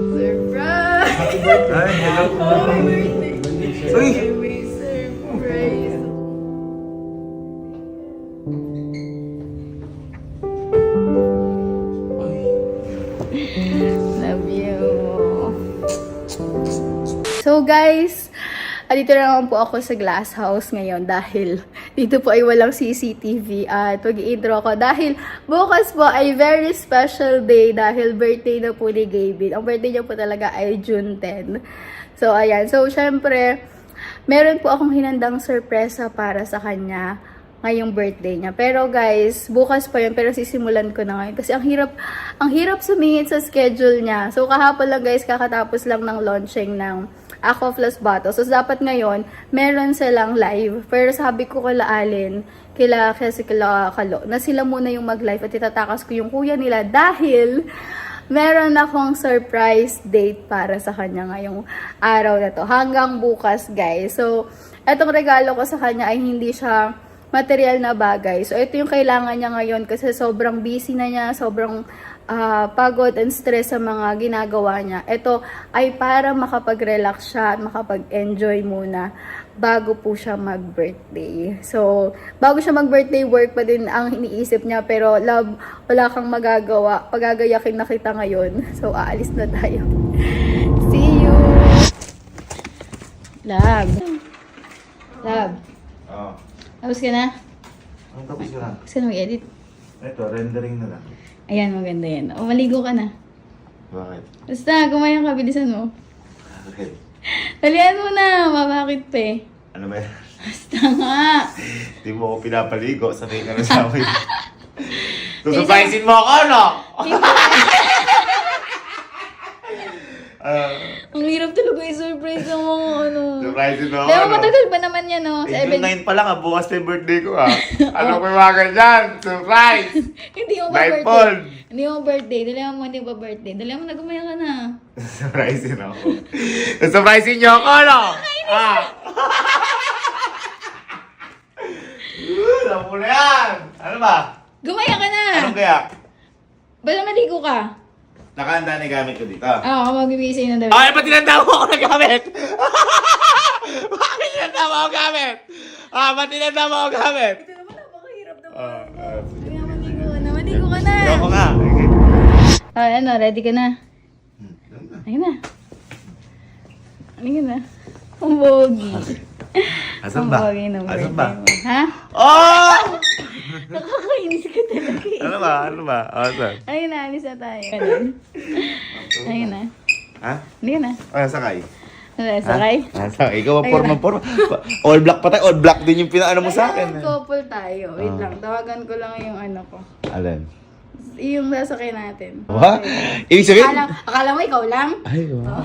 Surprise! Ay, hello. Happy birthday! Uy! May surprise! Love you. So guys, dito na naman po ako sa glass house ngayon dahil dito po ay walang CCTV at mag-i-intro ako dahil bukas po ay very special day dahil birthday na po ni Gavin. Ang birthday niya po talaga ay June 10. So ayan, so syempre meron po akong hinandang sorpresa para sa kanya ngayong birthday niya. Pero guys, bukas pa yun, pero sisimulan ko na ngayon kasi ang hirap sumingit sa schedule niya. So kahapon lang guys, kakatapos lang ng launching ng Aqua Plus Bottle. So dapat ngayon, meron silang live. Pero sabi ko kila Alin, kila Kalo, na sila muna yung mag-live at itatakas ko yung kuya nila dahil meron akong surprise date para sa kanya ngayong araw na to. Hanggang bukas guys. So, etong regalo ko sa kanya ay hindi siya material na bagay. So, ito yung kailangan niya ngayon kasi sobrang busy na niya, sobrang pagod and stress sa mga ginagawa niya. Ito ay para makapag-relax siya at makapag-enjoy muna bago po siya mag-birthday. So, bago siya mag-birthday, work pa din ang iniisip niya. Pero, love, wala kang magagawa. Pagagayakin na kita ngayon. So, aalis na tayo. See you! Love. Love. Oo. Tapos ka na? Ang tapos ko na. Gusto mo i-edit? Ito, rendering na lang. Ayan, maganda yan. O, maligo ka na. Bakit? Basta, kumain ka, bilisan mo. Bakit? Dalihan mo na, mabakit pa eh. Ano ba yan? Basta nga. Hindi mo ako pinapaligo. Sanay ka na sa akin. Susurprisein mo ako, no? Ang hirap talaga i-surprise ang mga ano. Surprisein mo ako, Dahil no? matagal ba naman yan, no? Sa June event. 9 pa lang, bukas pa yung birthday ko, Ano ko yung mga ganyan? Surprise! Hindi mo ba Live birthday? ball! Hindi mo birthday. Dalihan mo, hindi ba birthday? Dalihan mo na, gumaya ka na. Surprisein ako. Surprisein niyo ako, no? Alam mo na yan! Ano ba? Gumaya ka na! Anong kaya? Bala maligo ka. Nakahanda na yung gamit ko dito. Oo, ako magbibigay sa'yo ng damit. Ay, ba't tinanda mo ako ng gamit? Bakit tinanda mo ako gamit? Ba't tinanda mo ako gamit? Ito naman, napakahirap naman. Kaya maligo ka na, maligo ka na. Ako nga. Ano, ready ka na? Ayun na. Ayun na. Ang bogi. Asan ba? Ang bogi ng Asan birthday ba? mo. Ha? Oh! Nakakainis ka talaga eh. Ano ba? Ano ba? Asan? Ayun na, alis na tayo. Ganun. Ayun na. Ha? Hindi na. Ay, sakay. Ano, sakay? Sakay. Ikaw ang forma. All black pa tayo. All black din yung pinaano mo sa akin. Couple tayo. Wait lang, tawagan ko lang yung ano ko. Alin? Yung sasakay natin. What? Ibig sabihin? Akala mo ikaw lang? Ay, wow.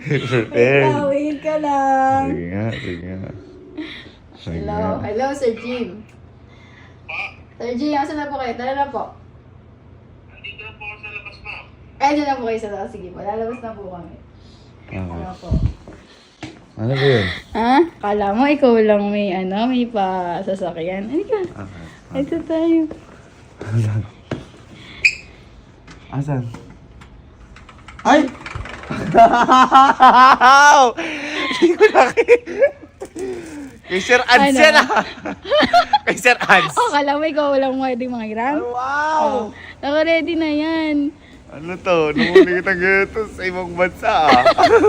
Prepare. Wait ka lang. Sige nga, sige nga. Sige Hello, nga. hello Sir Jim. Sir Jim, asan na po kayo? Tara na po. Nandito na po ako sa labas, ma'am. Ay, dyan na po kayo sa labas. Sige po, lalabas na po kami. Okay. Ano po? Ano ba yun? Ha? Akala mo ikaw lang may ano, may pa sasakyan. Ano ka? Okay. Ito tayo. Asan? Ay! Hindi ko nakita. Kay Sir Ads Ano? yan Kay Sir Ads. Oh, akala mo ikaw walang pwedeng mga hiram? Wow! Naka-ready na yan. Ano to? Nahuli kita ganito sa ibang bansa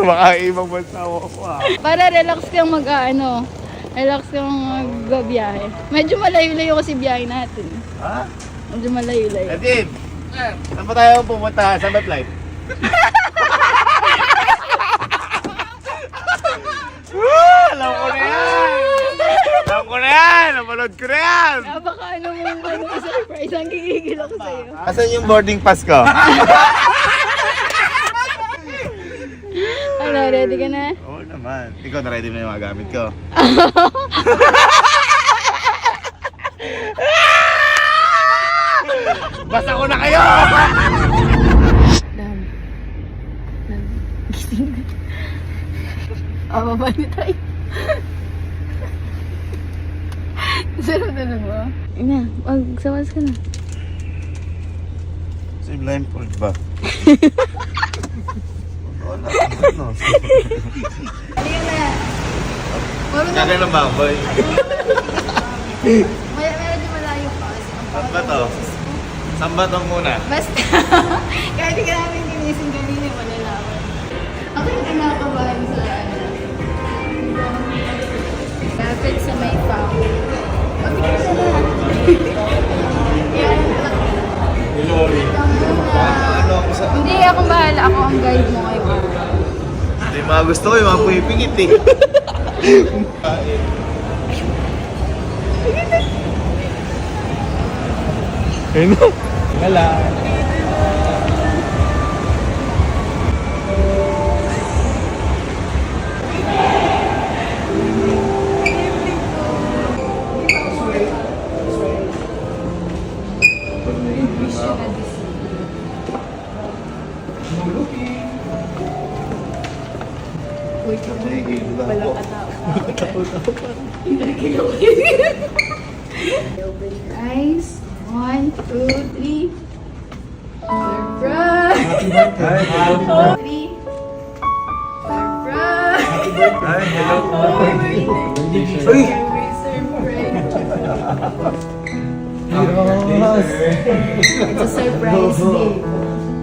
Baka ibang bansa mo ako Para relax kang mag-ano. Relax kang magbabiyahe. Medyo malayo-layo kasi biyahe natin. Ha? Medyo malayo-layo. Edin! Saan pa tayo pumunta? Saan ba flight? Alam ko na yan! Alam ko na yan! Napanood ko na yan! Baka ano mong ano, surprise. Ang gigigil ako sa'yo. Asan yung boarding pass ko? Ano, ready ka na? Oo naman. Ikaw na-ready mo na yung mga gamit ko. Basta ko na kayo! Dam. Gising ka. Baba niyo tayo. Sarap na mo. Ina, sawas ka na. Sa blindfold ba? Halika na. Meron na. Kagay ng baboy. Meron din malayo pa. Kasi ang Saan ba to? Saan ba to muna? Basta. Kahit di ka namin ginising kanina, malalaman. Ako yung kinakabahan sa ano. Lapit sa may pao. Mabigyan ka na. Yan. Ilori. Ano ako sa... Hindi, ako bahala. Ako ang guide mo ngayon. Hindi mga gusto ko yung mga pumipingit eh. Ayun na. Wala. Walang katao. Open your eyes. 1, 2, 3. Surprise! 3. Surprise! Ay, hello. Uy! It's a surprise day.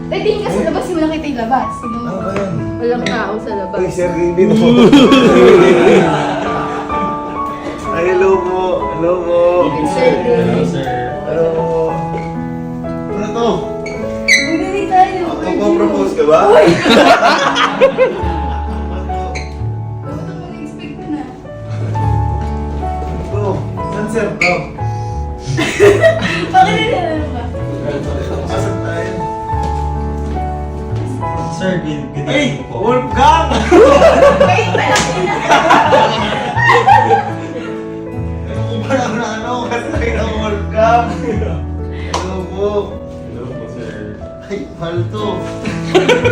Ay, tingin ka sa labas, hindi mo nakita yung labas. Walang tao sa labas. Uy, Sir Gavin mo. Ay, hello po. Hello po. It's Sir Gavin. Hello po. Ano to? Magdali tayo. Magpo-propose ka ba? Uy! Dapat ako na-expect ko na. Bro, saan sir to? Bakit na ba? Asan tayo? Sir, good Hey! evening po. Wolfgang! Wait, malaki na. Parang na ano, kasay ng Wolfgang. Hello po. Hello po, sir. Ay, mahal to.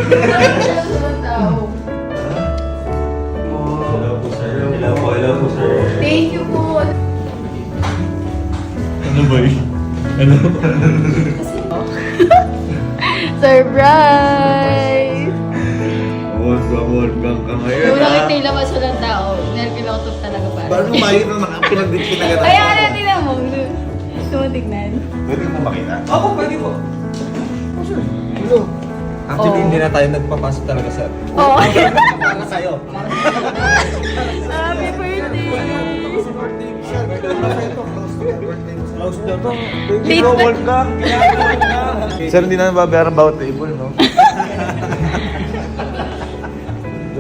Bakit wala sa mga tao? Hello po, sir. Hello po, sir. Thank you po. Ano ba yun? Ano? Surprise! Wolfgang ka ngayon, Yung ha? nakita yung labas walang tao, nervinotok talaga pa. Paano kumain na pinagdikit na Ay, ano, tingnan mo. Tumatignan. Pwede mo makita? Ako, pwede po. Hello. Actually, Oo. hindi na tayo nagpapasok talaga, sir. Oo. Para sa'yo. Happy birthday! Close na to. Late na. Wolfgang. Sir, hindi na nababayaran bawat table, no?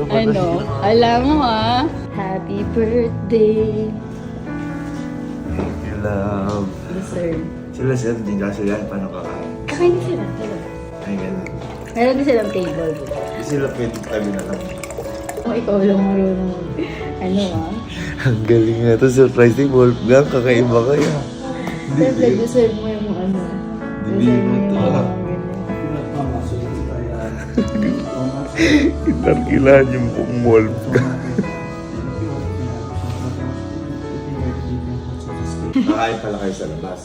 Ano? Alam mo ha? Happy birthday! Thank you, love. Deserve. Sila sir, hindi kasi yan. Paano ka? Kakain sila. Talaga. Ay, ganun. Meron din silang table. Hindi sila pwede tabi na lang. Kung ikaw lang marunong. Ano ha? Ang galing na ito. Surprising, Wolfgang. Kakaiba kaya. Siyempre, deserve mo yung ano. Hindi Deserve mo mo yung to. mga Itarkilahan yung buong Wolfgang. Nakain pala kayo sa labas.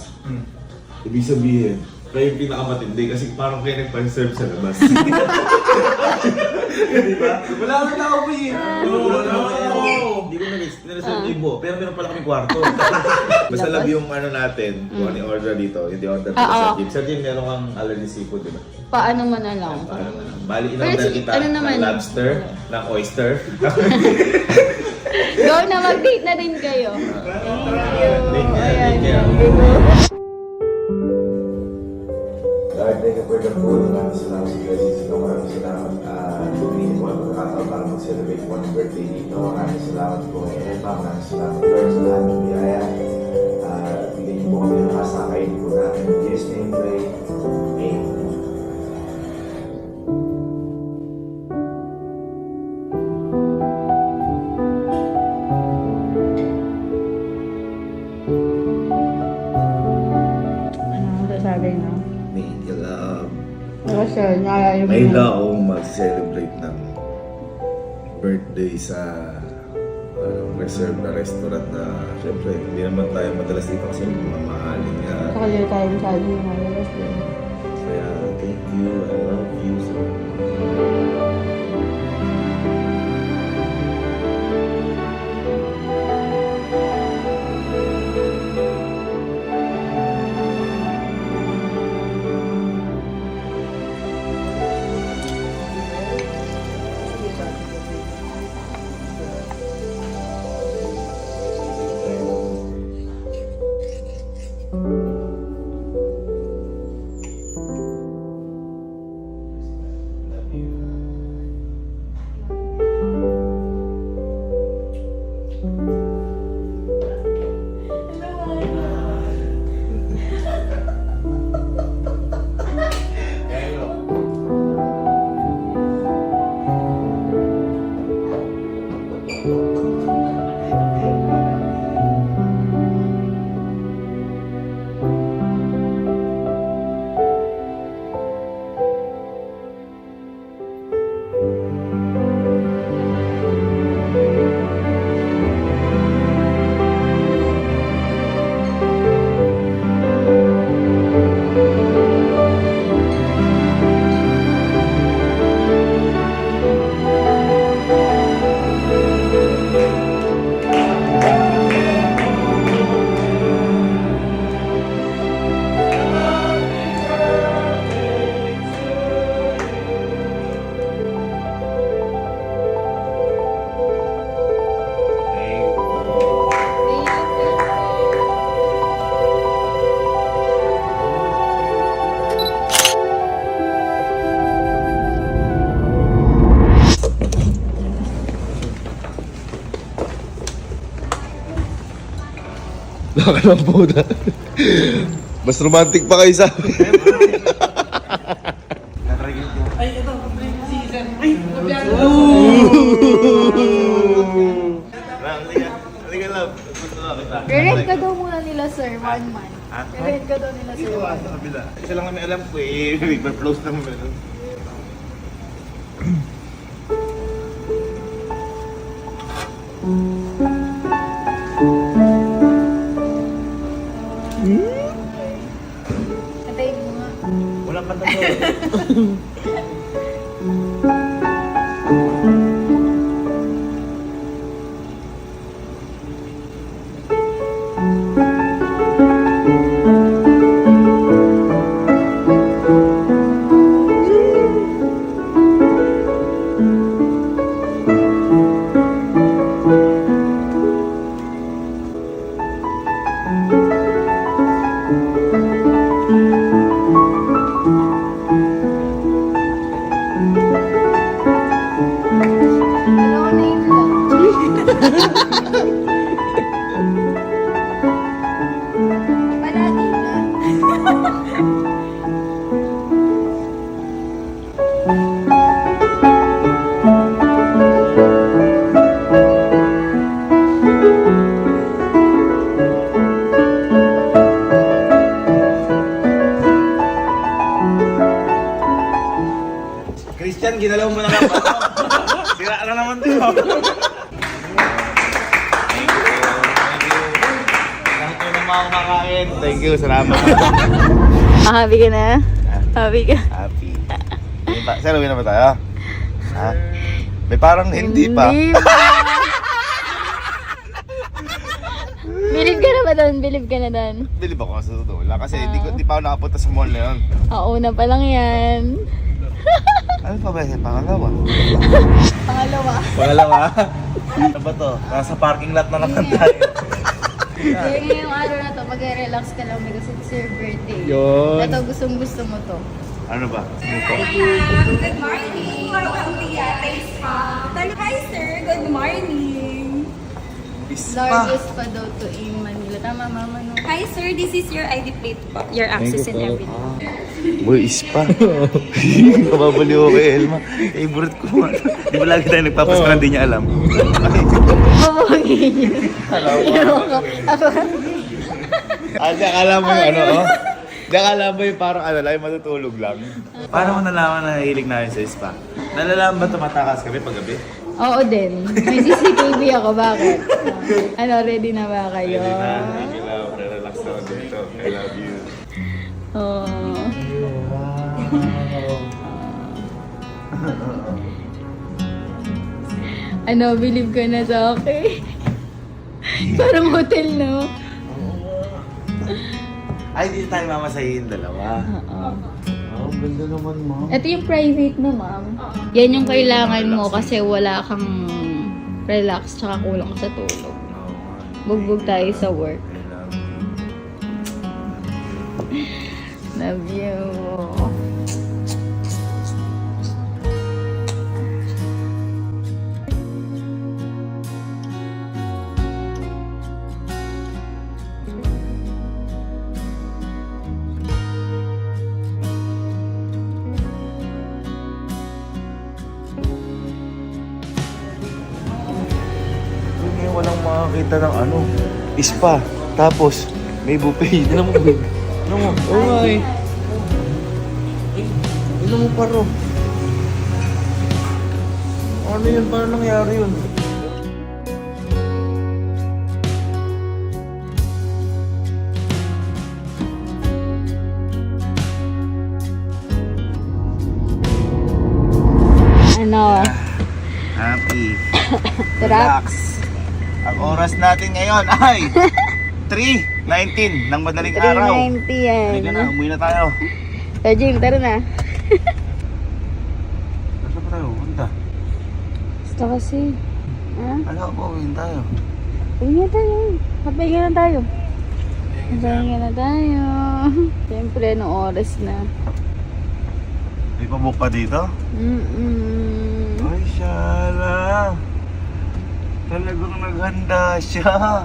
Ibig sabihin, kayo yung pinakamatindi kasi parang kayo nagpa-serve sa labas. Di ba? Wala kang tao po eh. Hindi ko na-reserve ibo, pero meron pala kami kwarto. Basta love yung ano natin, kung ano yung order dito, yung order dito sa Jim. Sa Jim, meron kang alam seafood, di ba? Paano man na lang. Bali, Pero in-order sige, kita ano naman? ng lobster, ng oyster. Go na, mag-date na din kayo. Thank you. Ayan. Thank you. Lord, thank you for the food. Maraming salamat sa blessings ito. Maraming salamat bibigyan mo ang pagkakataon para mag-celebrate mo ang birthday dito. Maraming salamat po kay Emma. Maraming salamat Lord sa lahat ng biyaya. Bigyan niyo po kami ng kasakay po natin. In Jesus' name, pray. Amen. Ano ang sasabi na? Thank you, love. Kasi, naalala mo. Ngayon lang akong mag-celebrate ng birthday sa reserve na restaurant na syempre hindi naman tayo madalas dito kasi mamahalin nga. Saka dito tayo masyado ng malalas din. Kaya thank you, I love you so much. ka ng puta. Mas romantic pa kayo sa amin. Halika love. Gusto na kita. Re-rent ka daw muna nila, sir. 1 month. Re-rent ka daw nila, sir. 1 Sa month. kabila. Isa lang kami alam ko eh. River flows naman. Antayin mo nga. Walang kanta to. Ano ko na yun lang. Palagi ka. Christian, ginalaw mo na lang ba ito? Sira na naman ito. Thank you. Lahat kayo ng mga kumakain. Thank you, salamat. Happy ka na? Happy ka? Happy. Sir, uwi na ba tayo? Ha? May parang hindi pa. Hindi pa. Believe ka na ba doon? Believe ka na doon? Bilib ako sa totoo lang kasi di pa ako nakapunta sa mall na yun. Una pa lang yan. Ano pa ba? Pangalawa? Pangalawa. Pangalawa? Ano ba to? Nasa parking lot na naman tayo. Kaya ngayong araw na to, mag-relax ka lang kasi it's your birthday. Yun. Ito, gustong-gusto mo to. Ano ba? Good morning! Hi sir, good morning! Largest pa daw to in Manila. Tama, mama, no? Hi sir, this is your ID plate po. Your access and everything. Boy, ispa. Kababali ko kay Elma. Favorite ko man. Di ba lagi tayo nagpapasko na di niya alam? Mamagin niya. Ako. Ate, akala mo yung ano, oh? Di akala mo yung parang ano lang, yung matutulog lang. Paano mo nalaman na nahilig namin sa ispa? Nalalaman ba tumatakas kami paggabi? Oo din. May CCTV ako. Bakit? Ano, ready na ba kayo? Pwede na. Thank you, love. Relax naman dito. I love you. Oo. Ano, believe ka na sa akin? Parang hotel, no? Ay, di tayo mamasahin dalawa. Oo. Oh, ganda naman, ma'am. Ito yung private na, ma'am. Yan yung kailangan mo kasi wala kang relax tsaka kulang sa tulog. Bugbog tayo sa work. Love you. Ngayon walang makakita ng ano, ispa. Tapos, may buffet. Ano mo, babe? Ano mo? Oo nga eh. Ano mo paro? Ano yun? Paano nangyari yun? Ano? Happy. Relax. Ang oras natin ngayon ay 3:19 ng madaling araw. 390 yan. Halika na, umuwi na tayo. So, Jing, tara na. Saan pa tayo? Punta. Basta kasi. Ha? Ala ko, uwiin tayo. Pahinga tayo. Pahinga na tayo. Pahinga na tayo. Siyempre, anong oras na? May pabook pa dito? Ay, Shala. Talagang naghanda siya.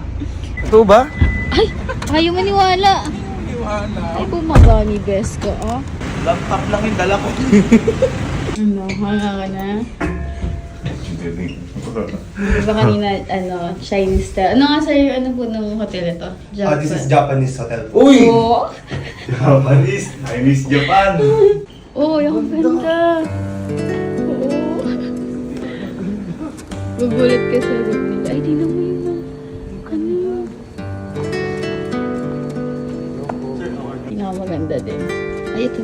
Ito ba? Ay! Ayaw maniwala. Ay, bumagani best ko, oh. Laptop lang yung dala ko. Ano, hanga ka na? Di ba kanina, Chinese style? Ano nga sa'yo, ano po ng hotel ito? Japan. This is Japanese hotel. Uy! Oo. Japanese! I miss Japan! Oo, yung ganda. Oo. Gugulat ka sa room nila. Ay, tingnan mo yun. Ano yun? Pinakamaganda din. Ay, ito.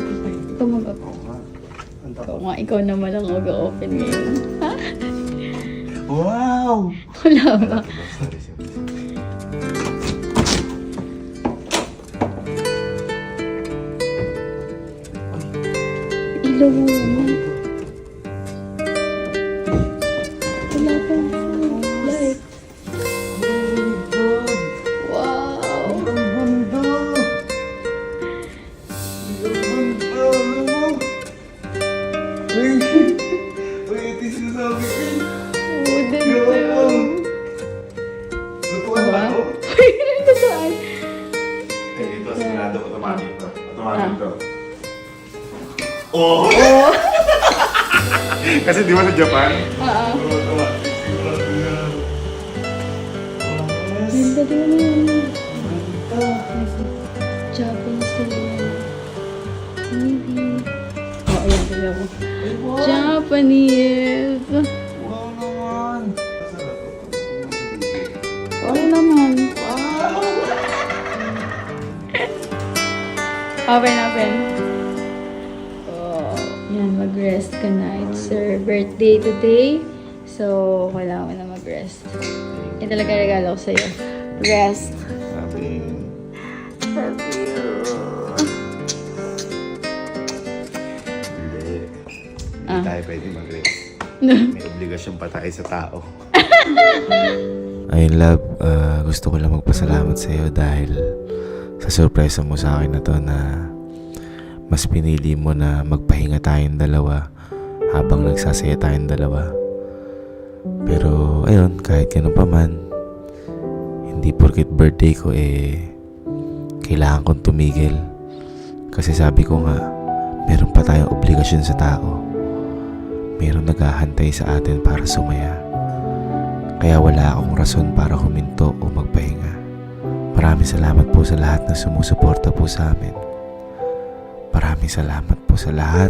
Ikaw mag-open. Ikaw nga, ikaw naman ang mag-open ngayon. Ha? Wow! Wala ba? Ilaw mo naman. Wala pang light. Wow! Uy, ito yung sinasabi ko. Oh, ganda. Lutuan ba ito? Ito saan? Eh, ito, sigurado automatic to. Automatic to. Oh! Kasi di ba sa Japan? Oo. Automatic. Sigurado yan. Ganda din yun. Japanese talaga. Maybe. Oh, ayan, tingnan ko. Japanese. Wow naman! Okay naman. Open. Oh, yan, mag-rest ka na. It's your birthday today. So, kailangan mo na mag-rest. Yan talaga regalo ko sa'yo. Rest. Sabi, hindi tayo pwede mag-rest. May obligasyon pa tayo sa tao. Ayun, love. Gusto ko lang magpasalamat sa iyo dahil sa surprise mo sa akin na to na mas pinili mo na magpahinga tayong dalawa habang nagsasaya tayong dalawa. Pero ayun, kahit ganun pa man, hindi porket birthday ko kailangan kong tumigil. Kasi sabi ko nga, meron pa tayong obligasyon sa tao. Meron naghahantay sa atin para sumaya. Kaya wala akong rason para huminto o magpahinga. Maraming salamat po sa lahat na sumusuporta po sa amin. Maraming salamat po sa lahat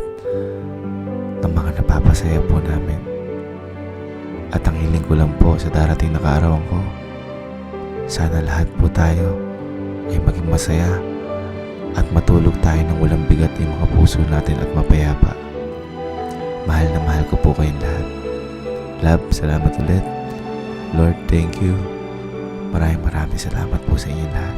ng mga napapasaya po namin. At ang hiling ko lang po sa darating na kaarawan ko, sana lahat po tayo ay maging masaya at matulog tayo ng walang bigat yung mga puso natin at mapayapa. Mahal na mahal ko po kayong lahat. Love, salamat ulit. Lord, thank you. Maraming salamat po sa inyo lahat.